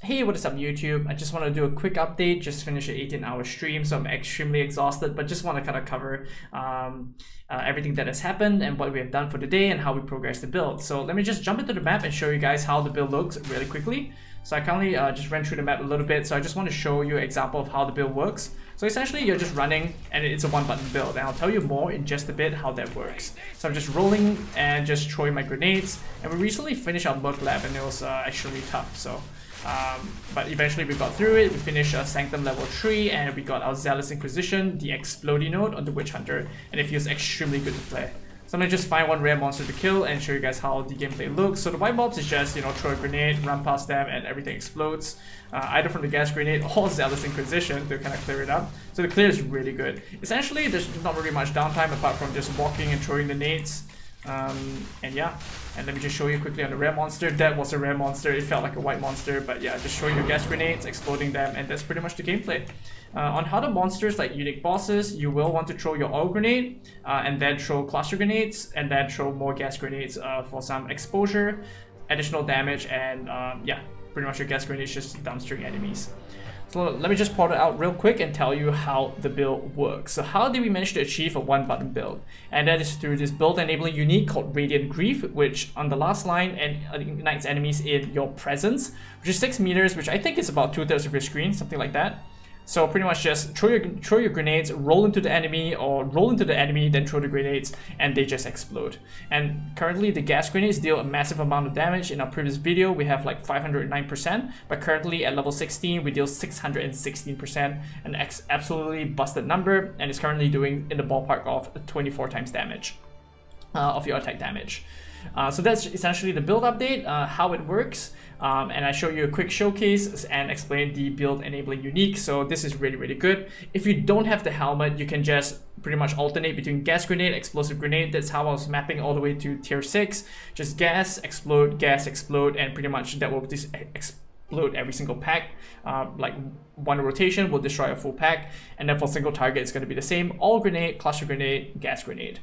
Hey, what is up YouTube? I just want to do a quick update, just finished an 18-hour stream, so I'm extremely exhausted, but just want to kind of cover everything that has happened and what we have done for the day and how we progress the build. So let me just jump into the map and show you guys how the build looks really quickly. So I currently just ran through the map a little bit, so I just want to show you an example of how the build works. So essentially you're just running and it's a one-button build, and I'll tell you more in just a bit how that works. So I'm just rolling and just throwing my grenades, and we recently finished our Merc Lab and it was actually tough. So but eventually we got through it. We finished Sanctum level 3 and we got our Zealous Inquisition, the Exploding node on the Witchhunter, and it feels extremely good to play. So I'm gonna just find one rare monster to kill and show you guys how the gameplay looks. So the white mobs is just, you know, throw a grenade, run past them, and everything explodes. Either from the gas grenade or Zealous Inquisition to kind of clear it up. So the clear is really good. Essentially, there's not really much downtime apart from just walking and throwing the nades. And yeah, and let me just show you quickly on the rare monster. That was a rare monster. It felt like a white monster, but yeah, just showing your gas grenades, exploding them, and that's pretty much the gameplay. On how the monsters like unique bosses, you will want to throw your oil grenade, and then throw cluster grenades, and then throw more gas grenades for some exposure, additional damage, and yeah, pretty much your gas grenades just downstream enemies. So let me just point it out real quick and tell you how the build works. So how did we manage to achieve a one-button build? And that is through this build enabling unique called Radiant Grief, which on the last line ignites enemies in your presence, which is 6 meters, which I think is about 2/3 of your screen, something like that. So pretty much just throw your grenades, roll into the enemy, or roll into the enemy, then throw the grenades, and they just explode. And currently the gas grenades deal a massive amount of damage. In our previous video, we have like 509%, but currently at level 16, we deal 616%, an absolutely busted number, and it's currently doing in the ballpark of 24 times damage of your attack damage. So that's essentially the build update, how it works. And I show you a quick showcase and explain the build enabling unique. So this is really, really good. If you don't have the helmet, you can just pretty much alternate between gas grenade, explosive grenade. That's how I was mapping all the way to tier 6. Just gas, explode, and pretty much that will explode every single pack. Like one rotation will destroy a full pack. And then for single target, it's going to be the same. All grenade, cluster grenade, gas grenade.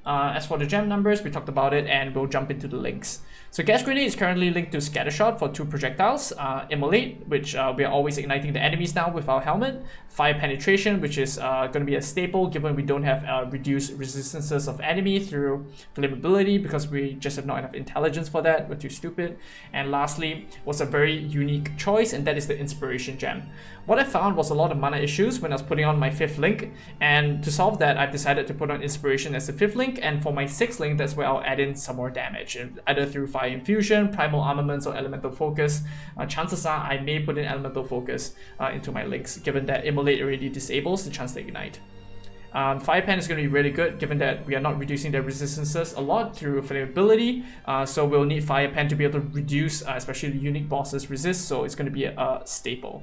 As for the gem numbers, we talked about it, and we'll jump into the links. So gas grenade is currently linked to scattershot for 2 projectiles, immolate, which we are always igniting the enemies now with our helmet, fire penetration, which is going to be a staple given we don't have reduced resistances of enemy through flammability because we just have not enough intelligence for that, we're too stupid. And lastly was a very unique choice, and that is the inspiration gem. What I found was a lot of mana issues when I was putting on my 5th link, and to solve that I've decided to put on inspiration as the 5th link, and for my 6th link that's where I'll add in some more damage, either through fire infusion, primal armaments, or elemental focus. Chances are I may put in elemental focus into my links, given that immolate already disables the chance to ignite. Fire pen is going to be really good given that we are not reducing their resistances a lot through flammability, so we'll need fire pen to be able to reduce especially the unique bosses resist, so it's going to be a staple.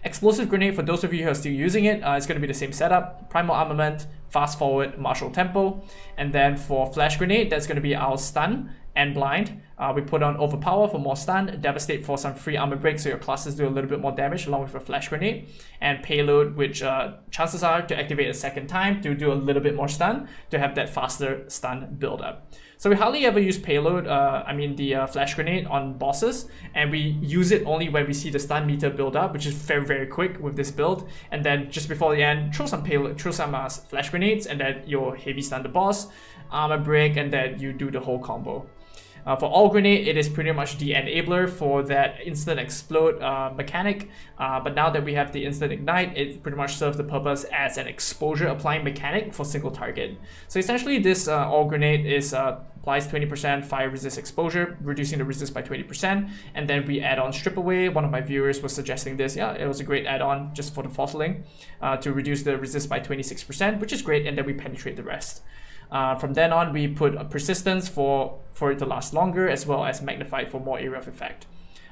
Explosive grenade, for those of you who are still using it, it's going to be the same setup: primal armament, fast forward, martial tempo. And then for flash grenade, that's going to be our stun and blind. We put on overpower for more stun, devastate for some free armor break, so your classes do a little bit more damage along with a flash grenade, and payload, which chances are to activate a second time to do a little bit more stun to have that faster stun build up. So we hardly ever use payload, the flash grenade on bosses, and we use it only when we see the stun meter build up, which is very, very quick with this build. And then just before the end, throw some payload, throw some flash grenades, and then you'll heavy stun the boss, armor break, and then you do the whole combo. For all grenade, it is pretty much the enabler for that instant explode mechanic, but now that we have the instant ignite, it pretty much serves the purpose as an exposure applying mechanic for single target. So essentially this all grenade is applies 20% fire resist exposure, reducing the resist by 20%, and then we add on strip away. One of my viewers was suggesting this. Yeah, it was a great add-on just for the fossiling to reduce the resist by 26%, which is great, and then we penetrate the rest. From then on, we put a persistence for it to last longer, as well as magnified for more area of effect.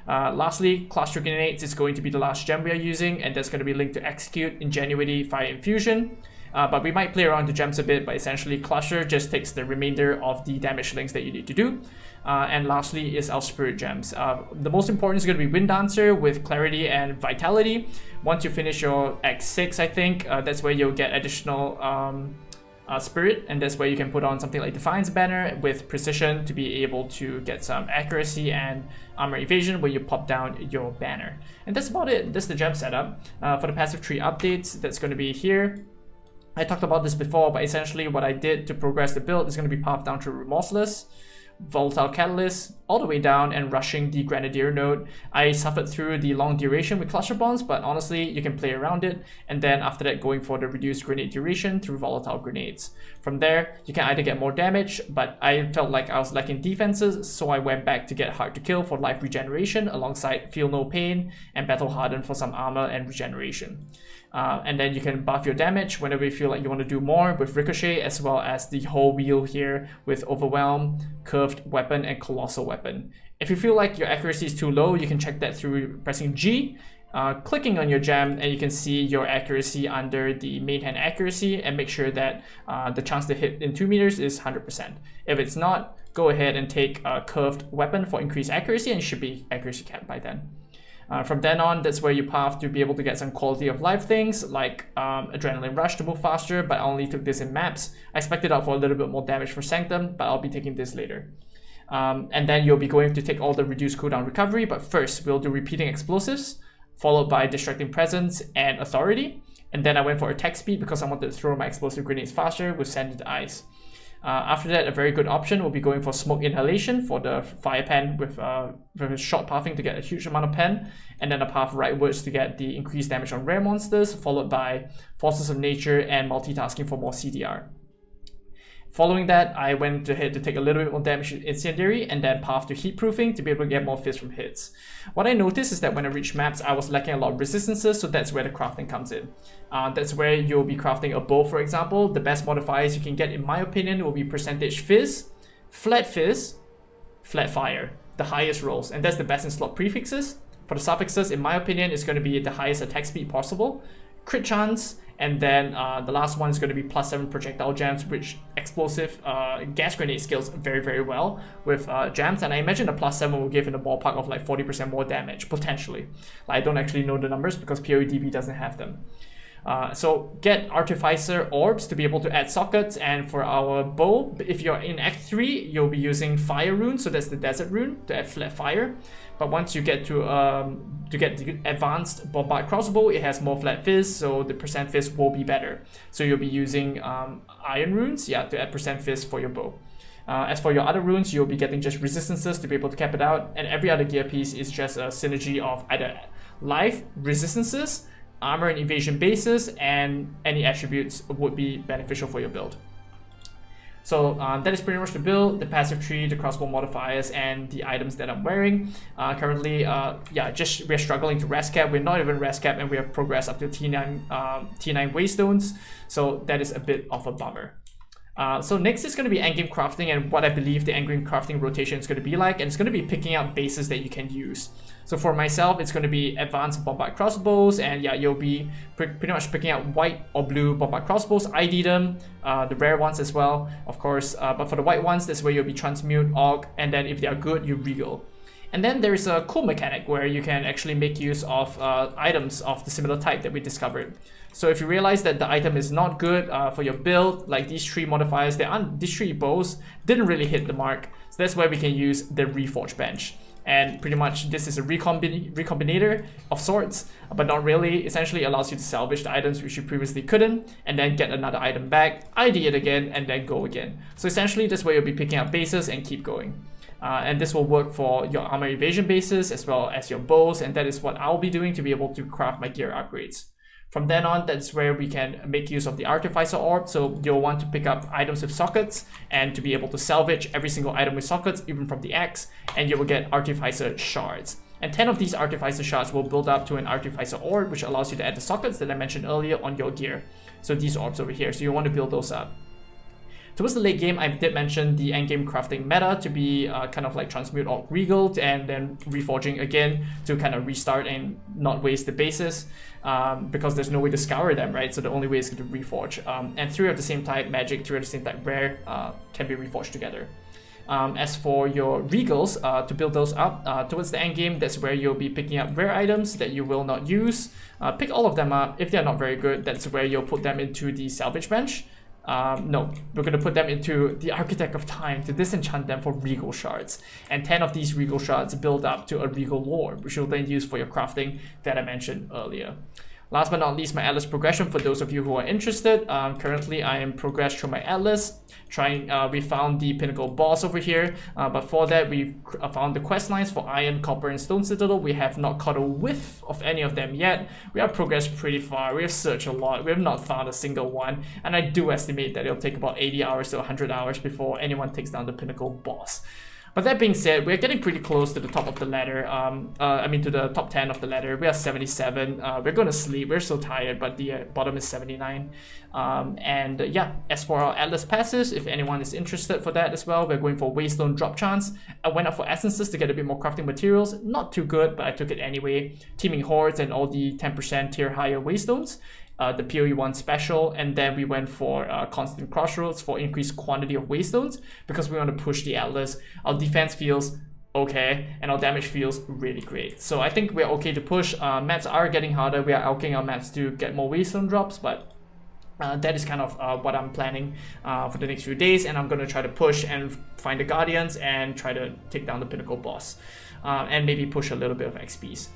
Lastly, cluster grenades is going to be the last gem we are using, and that's going to be linked to execute, ingenuity, fire infusion. But we might play around the gems a bit, but essentially cluster just takes the remainder of the damage links that you need to do. And lastly is our spirit gems. The most important is going to be Winddancer with clarity and vitality. Once you finish your X6, I think, that's where you'll get additional spirit, and that's where you can put on something like Defiance banner with precision to be able to get some accuracy and armor evasion where you pop down your banner. And that's about it. That's the gem setup. For the passive tree updates, that's going to be here. I talked about this before, but essentially what I did to progress the build is going to be path down to Remorseless, Volatile Catalyst, all the way down and rushing the Grenadier node. I suffered through the long duration with Cluster Bombs, but honestly, you can play around it. And then after that, going for the reduced grenade duration through Volatile Grenades. From there, you can either get more damage, but I felt like I was lacking defenses, so I went back to get Hard to Kill for life regeneration alongside Feel No Pain and Battle Harden for some armor and regeneration. And then you can buff your damage whenever you feel like you want to do more with Ricochet, as well as the whole wheel here with Overwhelm, Curved Weapon, and Colossal Weapon. If you feel like your accuracy is too low, you can check that through pressing G, clicking on your gem, and you can see your accuracy under the main hand accuracy and make sure that the chance to hit in 2 meters is 100%. If it's not, go ahead and take a Curved Weapon for increased accuracy, and you should be accuracy capped by then. From then on, that's where you path to be able to get some quality of life things like Adrenaline Rush to move faster, but I only took this in maps. I spec'd it out for a little bit more damage for Sanctum, but I'll be taking this later. And then you'll be going to take all the reduced cooldown recovery, but first we'll do Repeating Explosives, followed by Distracting Presence and Authority. And then I went for attack speed because I wanted to throw my explosive grenades faster with Sanded Eyes. After that, a very good option will be going for Smoke Inhalation for the Fire Pen with short pathing to get a huge amount of pen, and then a path rightwards to get the increased damage on rare monsters, followed by Forces of Nature and Multitasking for more CDR. Following that, I went ahead to take a little bit more damage with Incendiary and then path to Heat Proofing to be able to get more fist from hits. What I noticed is that when I reached maps, I was lacking a lot of resistances, so that's where the crafting comes in. That's where you'll be crafting a bow, for example. The best modifiers you can get, in my opinion, will be percentage fizz, flat fire, the highest rolls, and that's the best in slot prefixes. For the suffixes, in my opinion, it's going to be the highest attack speed possible, crit chance, and then the last one is going to be +7 projectile jams, which explosive gas grenade scales very, very well with jams. And I imagine the +7 will give in a ballpark of like 40% more damage, potentially. Like, I don't actually know the numbers because PoEDB doesn't have them. So get Artificer Orbs to be able to add sockets, and for our bow, if you're in Act 3, you'll be using Fire Rune, so that's the Desert Rune to add flat fire. But once you get to get the advanced Bombard Crossbow, it has more flat fizz, so the percent fizz will be better. So you'll be using Iron Runes, yeah, to add percent fizz for your bow. As for your other runes, you'll be getting just resistances to be able to cap it out, and every other gear piece is just a synergy of either life, resistances, armor and evasion bases, and any attributes would be beneficial for your build. So that is pretty much the build, the passive tree, the crossbow modifiers, and the items that I'm wearing. Currently, we're struggling to rest cap. We're not even rest cap, and we have progressed up to T9 Waystones. So that is a bit of a bummer. So next is going to be endgame crafting, and what I believe the endgame crafting rotation is going to be like, and it's going to be picking out bases that you can use. So for myself, it's going to be advanced bombard crossbows, and yeah, you'll be pretty much picking out white or blue bombard crossbows. ID them, the rare ones as well, of course, but for the white ones, that's where you'll be transmute, aug, and then if they are good, you regal. And then there's a cool mechanic where you can actually make use of items of the similar type that we discovered. So if you realize that the item is not good for your build, like these 3 modifiers, these 3 bows didn't really hit the mark. So that's where we can use the reforge bench. And pretty much this is a recombinator of sorts, but not really. Essentially allows you to salvage the items which you previously couldn't, and then get another item back, ID it again, and then go again. So essentially that's where you'll be picking up bases and keep going. And this will work for your armor evasion bases as well as your bows, and that is what I'll be doing to be able to craft my gear upgrades. From then on, that's where we can make use of the Artificer Orb. So you'll want to pick up items with sockets and to be able to salvage every single item with sockets, even from the axe, and you will get Artificer Shards. And 10 of these Artificer Shards will build up to an Artificer Orb, which allows you to add the sockets that I mentioned earlier on your gear. So these orbs over here, so you want to build those up. Towards the late game, I did mention the endgame crafting meta to be kind of like transmute or regal, and then reforging again to kind of restart and not waste the bases, because there's no way to scour them, right? So the only way is to reforge. And 3 of the same type magic, 3 of the same type rare can be reforged together. As for your regals, to build those up towards the end game, that's where you'll be picking up rare items that you will not use. Pick all of them up. If they're not very good, that's where you'll put them into the salvage bench. No, we're going to put them into the Architect of Time to disenchant them for Regal Shards. And 10 of these Regal Shards build up to a Regal Lore, which you'll then use for your crafting that I mentioned earlier. Last but not least, my Atlas progression for those of you who are interested. Currently, I am progressed through my Atlas. We found the Pinnacle boss over here, but for that, we've found the quest lines for Iron, Copper, and Stone Citadel. We have not caught a whiff of any of them yet. We have progressed pretty far. We have searched a lot. We have not found a single one, and I do estimate that it'll take about 80 hours to 100 hours before anyone takes down the Pinnacle boss. But that being said, we're getting pretty close to the top of the ladder. To the top 10 of the ladder. We are 77. We're going to sleep. We're so tired, but the bottom is 79. Yeah, as for our Atlas passes, if anyone is interested for that as well, we're going for Waystone drop chance. I went up for Essences to get a bit more crafting materials. Not too good, but I took it anyway. Teeming Hordes and all the 10% tier higher Waystones. The PoE1 special, and then we went for Constant Crossroads for increased quantity of Waystones because we want to push the Atlas. Our defense feels okay, and our damage feels really great. So I think we're okay to push. Maps are getting harder. We are alching our maps to get more Waystone drops, but that is kind of what I'm planning for the next few days, and I'm going to try to push and find the Guardians and try to take down the Pinnacle boss, and maybe push a little bit of XPs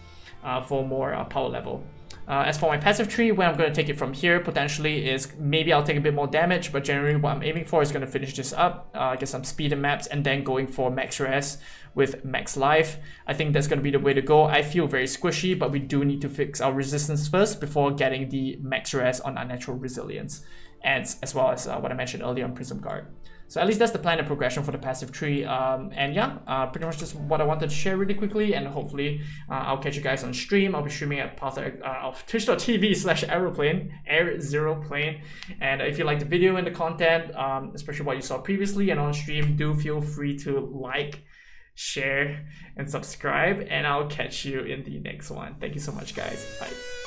for more power level. As for my passive tree, where I'm going to take it from here potentially is maybe I'll take a bit more damage, but generally what I'm aiming for is going to finish this up, get some speed in maps, and then going for max res with max life. I think that's going to be the way to go. I feel very squishy, but we do need to fix our resistance first before getting the max res on Unnatural Resilience, and as well as what I mentioned earlier on Prism Guard. So at least that's the plan and progression for the passive tree. And yeah, pretty much just what I wanted to share really quickly, and hopefully I'll catch you guys on stream. I'll be streaming at of twitch.tv/aeroplane, air0plane. And if you like the video and the content, especially what you saw previously and on stream, do feel free to like, share, and subscribe. And I'll catch you in the next one. Thank you so much, guys. Bye.